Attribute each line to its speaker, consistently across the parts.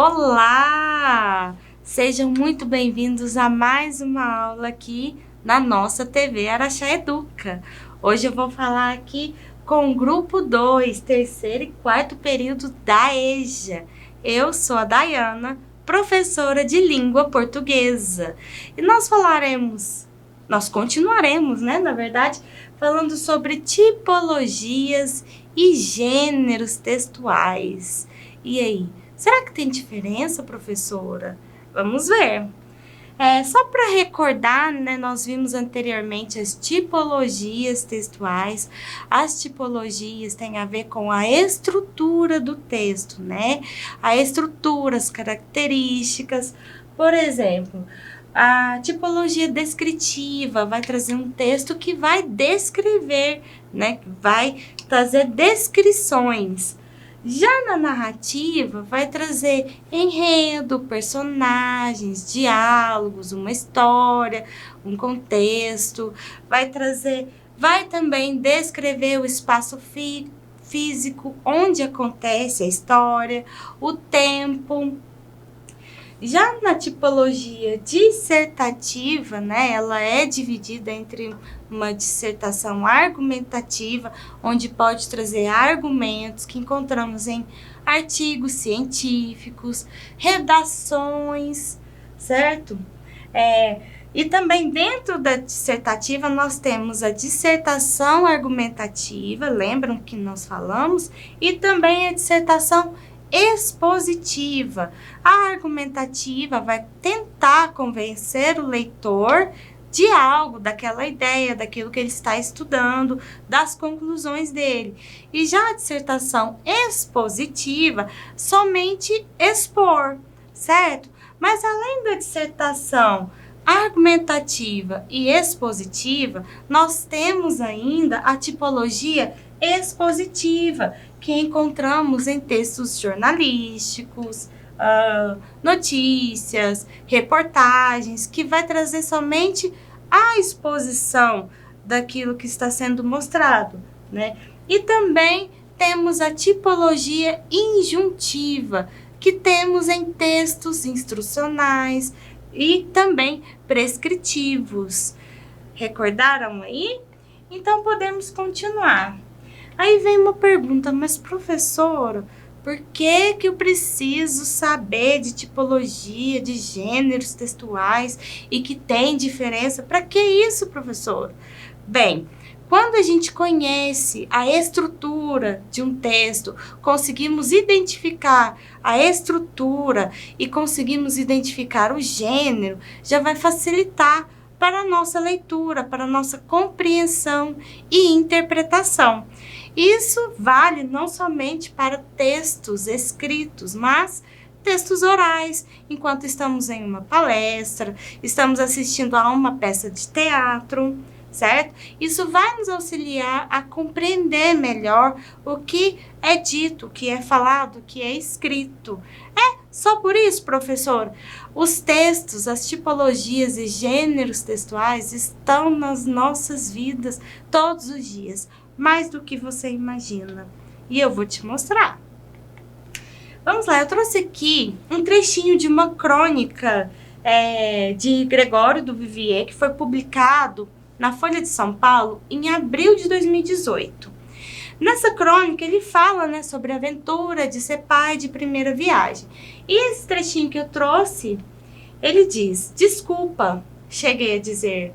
Speaker 1: Olá! Sejam muito bem-vindos a mais uma aula aqui na nossa TV Araxá Educa. Hoje eu vou falar aqui com o grupo 2, terceiro e quarto período da EJA. Eu sou a Dayana, professora de língua portuguesa. E nós continuaremos, na verdade, falando sobre tipologias e gêneros textuais. E aí, será que tem diferença, professora? Vamos ver. Só para recordar, nós vimos anteriormente as tipologias textuais. As tipologias têm a ver com a estrutura do texto, A estrutura, as características. Por exemplo, a tipologia descritiva vai trazer um texto que vai descrever, que vai trazer descrições. Já na narrativa, vai trazer enredo, personagens, diálogos, uma história, um contexto. Vai também descrever o espaço físico onde acontece a história, o tempo. Já na tipologia dissertativa, ela é dividida entre uma dissertação argumentativa, onde pode trazer argumentos que encontramos em artigos científicos, redações, certo? E também dentro da dissertativa nós temos a dissertação argumentativa, lembram que nós falamos? E também a dissertação expositiva. A argumentativa vai tentar convencer o leitor de algo, daquela ideia, daquilo que ele está estudando, das conclusões dele. E já a dissertação expositiva, somente expor, certo? Mas além da dissertação argumentativa e expositiva, nós temos ainda a tipologia expositiva, que encontramos em textos jornalísticos, notícias, reportagens, que vai trazer somente a exposição daquilo que está sendo mostrado, E também temos a tipologia injuntiva, que temos em textos instrucionais e também prescritivos. Recordaram aí? Então podemos continuar. Aí vem uma pergunta, mas professora, por que eu preciso saber de tipologia, de gêneros textuais e que tem diferença? Para que isso, professor? Bem, quando a gente conhece a estrutura de um texto, conseguimos identificar a estrutura e conseguimos identificar o gênero, já vai facilitar para a nossa leitura, para a nossa compreensão e interpretação. Isso vale não somente para textos escritos, mas textos orais, enquanto estamos em uma palestra, estamos assistindo a uma peça de teatro, certo? Isso vai nos auxiliar a compreender melhor o que é dito, o que é falado, o que é escrito. Só por isso, professor, os textos, as tipologias e gêneros textuais estão nas nossas vidas todos os dias, mais do que você imagina. E eu vou te mostrar. Vamos lá, eu trouxe aqui um trechinho de uma crônica de Gregório do Vivier, que foi publicado na Folha de São Paulo em abril de 2018. Nessa crônica, ele fala sobre a aventura de ser pai de primeira viagem. E esse trechinho que eu trouxe, ele diz: desculpa, cheguei a dizer,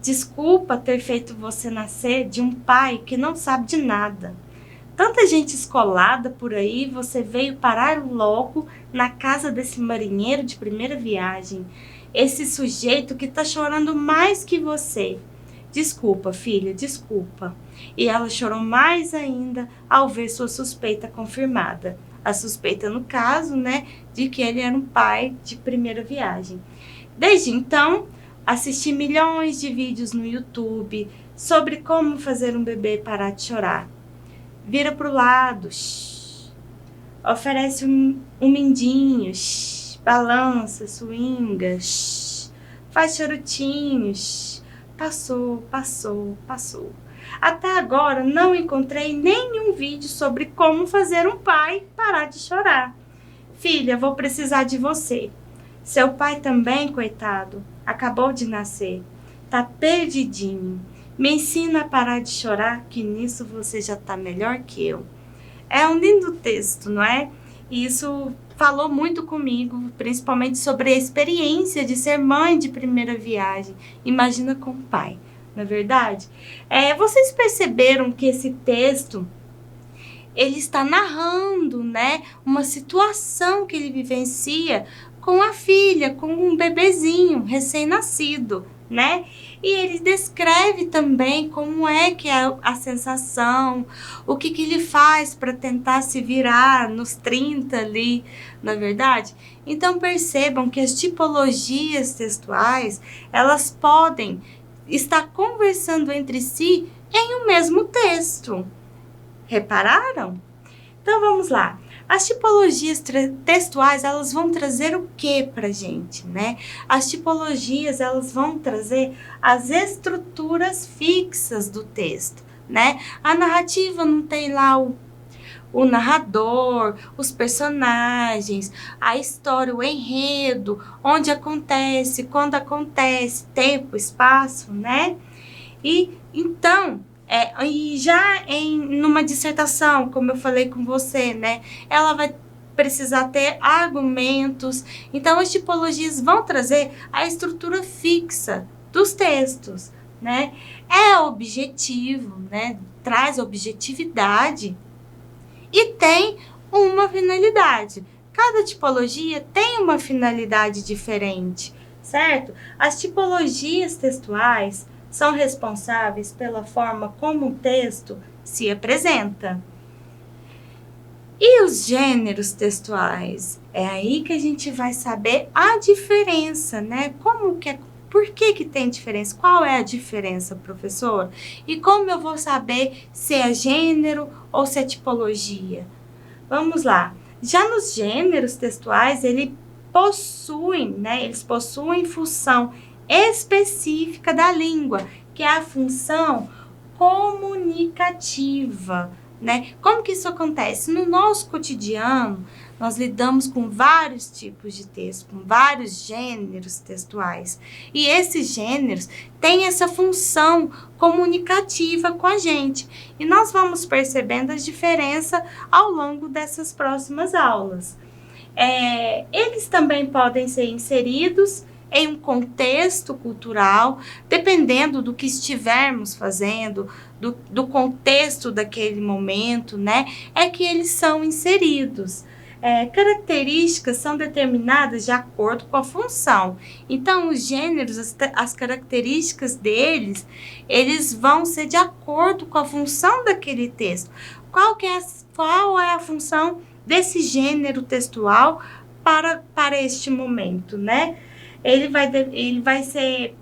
Speaker 1: desculpa ter feito você nascer de um pai que não sabe de nada. Tanta gente escolada por aí, você veio parar logo na casa desse marinheiro de primeira viagem. Esse sujeito que tá chorando mais que você. Desculpa, filha, desculpa. E ela chorou mais ainda ao ver sua suspeita confirmada. A suspeita, no caso, de que ele era um pai de primeira viagem. Desde então, assisti milhões de vídeos no YouTube sobre como fazer um bebê parar de chorar. Vira pro lado, oferece um mindinho, balança, swinga, faz charutinhos. Passou. Até agora não encontrei nenhum vídeo sobre como fazer um pai parar de chorar. Filha, vou precisar de você. Seu pai também, coitado, acabou de nascer. Tá perdidinho. Me ensina a parar de chorar, que nisso você já tá melhor que eu. É um lindo texto, não é? E isso falou muito comigo, principalmente sobre a experiência de ser mãe de primeira viagem. Imagina com o pai, não é verdade? Vocês perceberam que esse texto, ele está narrando, né, uma situação que ele vivencia com a filha, com um bebezinho recém-nascido, né? E ele descreve também como é que é a sensação, o que ele faz para tentar se virar nos 30 ali, na verdade. Então percebam que as tipologias textuais, elas podem estar conversando entre si em um mesmo texto. Repararam? Então vamos lá. As tipologias textuais, elas vão trazer o que pra gente, né? As tipologias, elas vão trazer as estruturas fixas do texto, né? A narrativa não tem lá o narrador, os personagens, a história, o enredo, onde acontece, quando acontece, tempo, espaço, né? E então, e já numa dissertação, como eu falei com você, né? Ela vai precisar ter argumentos. Então, as tipologias vão trazer a estrutura fixa dos textos, né? É objetivo, né? Traz objetividade e tem uma finalidade. Cada tipologia tem uma finalidade diferente, certo? As tipologias textuais são responsáveis pela forma como o texto se apresenta. E os gêneros textuais? É aí que a gente vai saber a diferença, né? Por que tem diferença? Qual é a diferença, professor? E como eu vou saber se é gênero ou se é tipologia? Vamos lá. Já nos gêneros textuais, eles possuem função específica da língua, que é a função comunicativa, né? Como que isso acontece? No nosso cotidiano, nós lidamos com vários tipos de texto, com vários gêneros textuais. E esses gêneros têm essa função comunicativa com a gente. E nós vamos percebendo a diferença ao longo dessas próximas aulas. Eles também podem ser inseridos em um contexto cultural, dependendo do que estivermos fazendo, do contexto daquele momento, né? É que eles são inseridos. Características são determinadas de acordo com a função. Então, os gêneros, as características deles, eles vão ser de acordo com a função daquele texto. Qual é a função desse gênero textual para este momento, né? Ele vai ser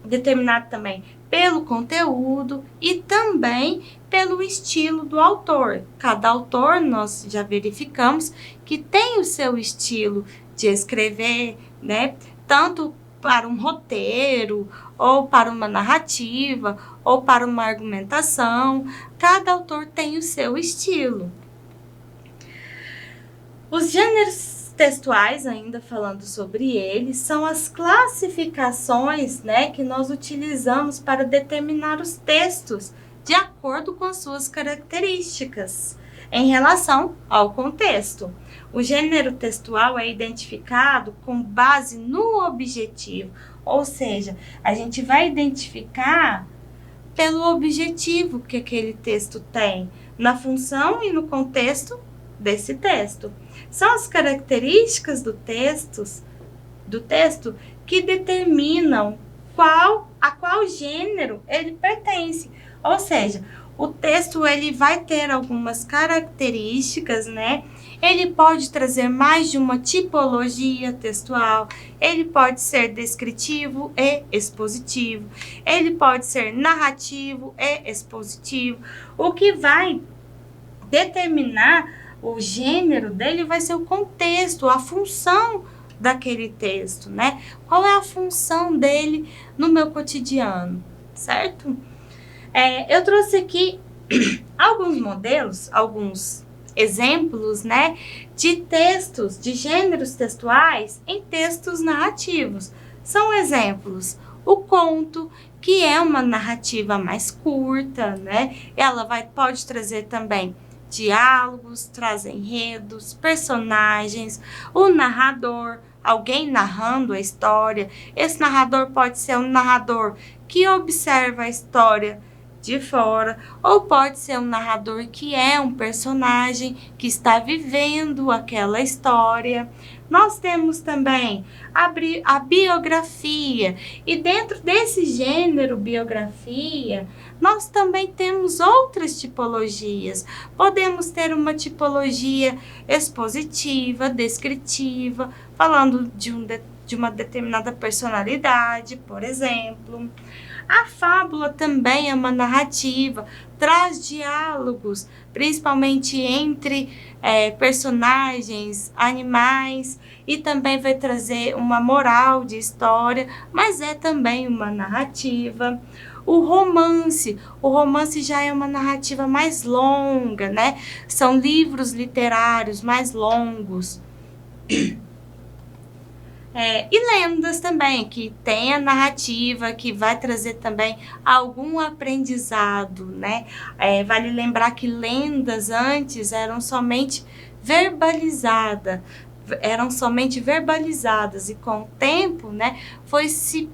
Speaker 1: determinado também pelo conteúdo e também pelo estilo do autor. Cada autor, nós já verificamos que tem o seu estilo de escrever, né? Tanto para um roteiro, ou para uma narrativa, ou para uma argumentação. Cada autor tem o seu estilo. Os gêneros textuais, ainda falando sobre eles, são as classificações, né, que nós utilizamos para determinar os textos de acordo com as suas características em relação ao contexto. O gênero textual é identificado com base no objetivo, ou seja, a gente vai identificar pelo objetivo que aquele texto tem, na função e no contexto desse texto. São as características do texto que determinam a qual gênero ele pertence. Ou seja, o texto ele vai ter algumas características, né? Ele pode trazer mais de uma tipologia textual, ele pode ser descritivo e expositivo, ele pode ser narrativo e expositivo. O que vai determinar o gênero dele vai ser o contexto, a função daquele texto, né? Qual é a função dele no meu cotidiano, certo? Eu trouxe aqui alguns modelos, alguns exemplos, né, de textos, de gêneros textuais em textos narrativos. São exemplos: o conto, que é uma narrativa mais curta, né? Ela pode trazer também diálogos, traz enredos, personagens, o narrador, alguém narrando a história. Esse narrador pode ser um narrador que observa a história de fora, ou pode ser um narrador que é um personagem que está vivendo aquela história. Nós temos também a biografia, e dentro desse gênero biografia, nós também temos outras tipologias. Podemos ter uma tipologia expositiva, descritiva, falando de uma determinada personalidade, por exemplo. A fábula também é uma narrativa, traz diálogos, principalmente entre personagens, animais, e também vai trazer uma moral de história, mas é também uma narrativa. O romance já é uma narrativa mais longa, né? São livros literários mais longos. E lendas também, que tem a narrativa, que vai trazer também algum aprendizado, né? Vale lembrar que lendas antes eram somente verbalizadas, e com o tempo, né, foi se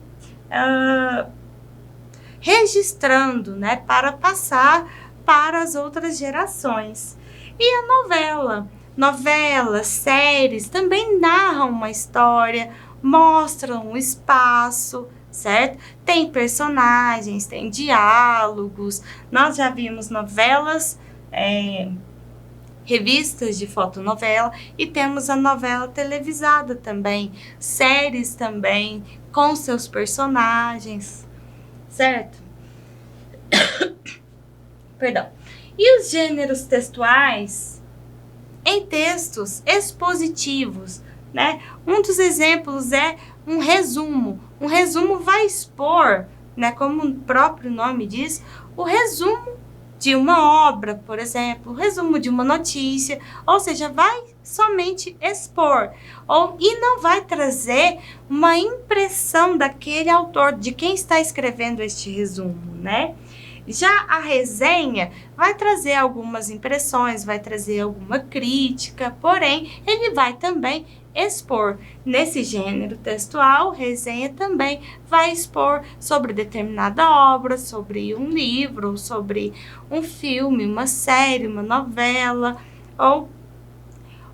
Speaker 1: registrando, né, para passar para as outras gerações. E a novelas, séries também narram uma história, mostram um espaço, certo? Tem personagens, tem diálogos. Nós já vimos novelas, revistas de fotonovela, e temos a novela televisada também, séries também, com seus personagens, certo? Perdão. E os gêneros textuais em textos expositivos, né? Um dos exemplos é um resumo. Um resumo vai expor, né, como o próprio nome diz, o resumo de uma obra, por exemplo, o resumo de uma notícia, ou seja, vai somente expor, e não vai trazer uma impressão daquele autor, de quem está escrevendo este resumo, né? Já a resenha vai trazer algumas impressões, vai trazer alguma crítica, porém, ele vai também expor. Nesse gênero textual, resenha também vai expor sobre determinada obra, sobre um livro, sobre um filme, uma série, uma novela ou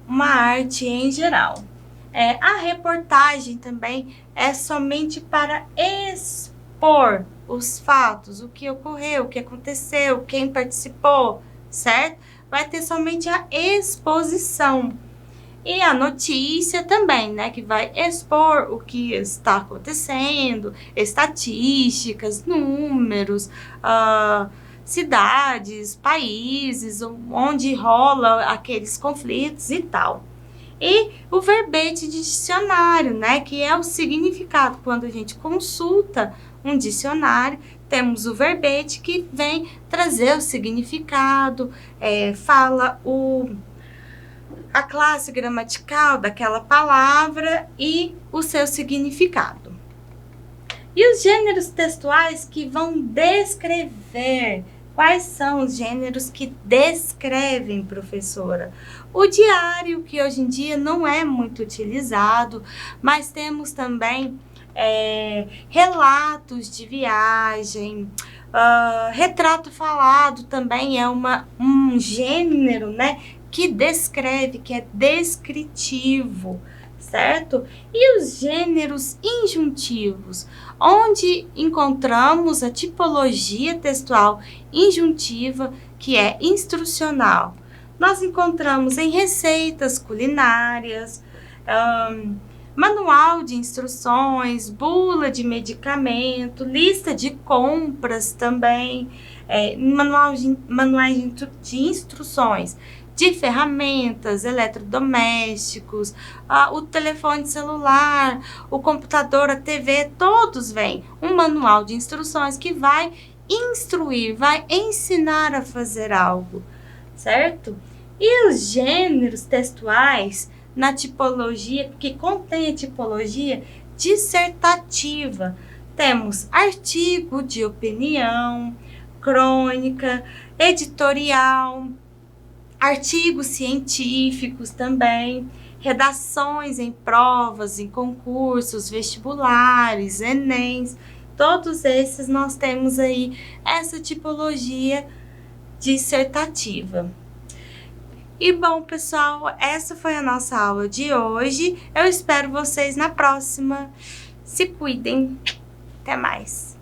Speaker 1: uma arte em geral. A reportagem também é somente para expor os fatos, o que ocorreu, o que aconteceu, quem participou, certo? Vai ter somente a exposição. E a notícia também, né, que vai expor o que está acontecendo, estatísticas, números, cidades, países, onde rola aqueles conflitos e tal. E o verbete de dicionário, né, que é o significado. Quando a gente consulta um dicionário, temos o verbete, que vem trazer o significado, fala a classe gramatical daquela palavra e o seu significado. E os gêneros textuais que vão descrever. Quais são os gêneros que descrevem, professora? O diário, que hoje em dia não é muito utilizado, mas temos também relatos de viagem, retrato falado também é um gênero, né, que descreve, que é descritivo, certo? E os gêneros injuntivos, onde encontramos a tipologia textual injuntiva, que é instrucional. Nós encontramos em receitas culinárias, manual de instruções, bula de medicamento, lista de compras também, manuais de instruções de ferramentas, eletrodomésticos, o telefone celular, o computador, a TV, todos vêm um manual de instruções que vai instruir, vai ensinar a fazer algo, certo? E os gêneros textuais na tipologia, que contém a tipologia dissertativa, temos artigo de opinião, crônica, editorial, artigos científicos também, redações em provas, em concursos, vestibulares, Enems, todos esses nós temos aí essa tipologia dissertativa. E bom, pessoal, essa foi a nossa aula de hoje. Eu espero vocês na próxima. Se cuidem. Até mais.